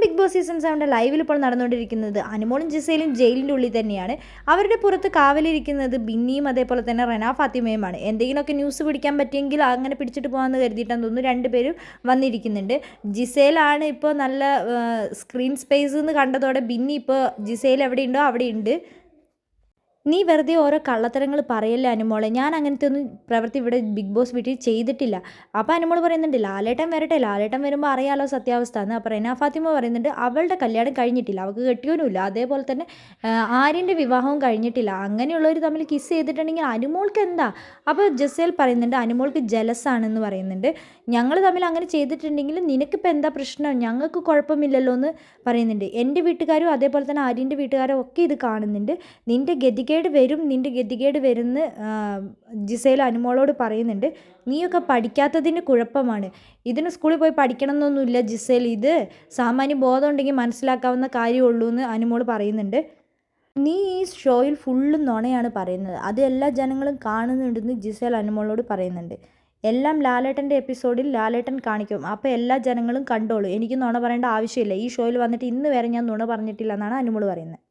Big boss season 7 ലൈവിൽ ഇപ്പോൾ നടന്നുകൊണ്ടിരിക്കുന്നത് അനുമോളും ജിസയിലും ജയിലിൻ്റെ ഉള്ളിൽ തന്നെയാണ്. അവരുടെ പുറത്ത് കാവലിരിക്കുന്നത് ബിന്നിയും അതേപോലെ തന്നെ റെന ഫാത്തിമയുമാണ്. എന്തെങ്കിലുമൊക്കെ ന്യൂസ് പിടിക്കാൻ പറ്റിയെങ്കിൽ അങ്ങനെ പിടിച്ചിട്ട് പോകാമെന്ന് കരുതിയിട്ടാന്ന് തോന്നുന്നു രണ്ടുപേരും വന്നിരിക്കുന്നുണ്ട്. ജിസയിലാണ് ഇപ്പോൾ നല്ല സ്ക്രീൻ സ്പേസ് എന്ന് കണ്ടതോടെ ബിന്നി ഇപ്പോൾ ജിസയിൽ എവിടെയുണ്ടോ അവിടെയുണ്ട്. നീ വെറുതെ ഓരോ കള്ളത്തരങ്ങൾ പറയല്ലേ അനുമോളെ, ഞാൻ അങ്ങനത്തെ ഒന്നും പ്രവൃത്തി ഇവിടെ ബിഗ് ബോസ് വീട്ടിൽ ചെയ്തിട്ടില്ല. അപ്പോൾ അനുമോൾ പറയുന്നുണ്ട് ലാലേട്ടൻ വരട്ടെ, ലാലേട്ടൻ വരുമ്പോൾ അറിയാലോ സത്യാവസ്ഥ എന്ന്. അപ്പോൾ റെന ഫാത്തിമ പറയുന്നുണ്ട് അവളുടെ കല്യാണം കഴിഞ്ഞിട്ടില്ല, അവൾക്ക് കെട്ടിയോനുമില്ല, അതേപോലെ തന്നെ ആര്യൻ്റെ വിവാഹവും കഴിഞ്ഞിട്ടില്ല. അങ്ങനെയുള്ളവർ തമ്മിൽ കിസ് ചെയ്തിട്ടുണ്ടെങ്കിൽ അനുമോൾക്ക് എന്താ? അപ്പോൾ ജസേൽ പറയുന്നുണ്ട് അനുമോൾക്ക് ജലസാണെന്ന് പറയുന്നുണ്ട്. ഞങ്ങൾ തമ്മിൽ അങ്ങനെ ചെയ്തിട്ടുണ്ടെങ്കിൽ നിനക്കിപ്പോൾ എന്താ പ്രശ്നം, ഞങ്ങൾക്ക് കുഴപ്പമില്ലല്ലോ എന്ന് പറയുന്നുണ്ട്. എൻ്റെ വീട്ടുകാരും അതേപോലെ തന്നെ ആര്യൻ്റെ വീട്ടുകാരും ഒക്കെ ഇത് കാണുന്നുണ്ട്. നിൻ്റെ ഗതികേട് വരുമെന്ന് ജിസേൽ അനുമോളോട് പറയുന്നുണ്ട്. നീയൊക്കെ പഠിക്കാത്തതിൻ്റെ കുഴപ്പമാണ്, ഇതിന് സ്കൂളിൽ പോയി പഠിക്കണം എന്നൊന്നുമില്ല ജിസേൽ, ഇത് സാമാന്യ ബോധം ഉണ്ടെങ്കിൽ മനസ്സിലാക്കാവുന്ന കാര്യമുള്ളൂ എന്ന് അനുമോൾ പറയുന്നുണ്ട്. നീ ഈ ഷോയിൽ ഫുള്ളും നുണയാണ് പറയുന്നത്, അത് എല്ലാ ജനങ്ങളും കാണുന്നുണ്ടെന്ന് ജിസേൽ അനുമോളോട് പറയുന്നുണ്ട്. എല്ലാം ലാലേട്ടൻ്റെ എപ്പിസോഡിൽ ലാലേട്ടൻ കാണിക്കും, അപ്പോൾ എല്ലാ ജനങ്ങളും കണ്ടോളൂ, എനിക്ക് നുണ പറയേണ്ട ആവശ്യമില്ല, ഈ ഷോയിൽ വന്നിട്ട് ഇന്ന് വരെ ഞാൻ നുണ പറഞ്ഞിട്ടില്ല എന്നാണ് അനുമോൾ പറയുന്നത്.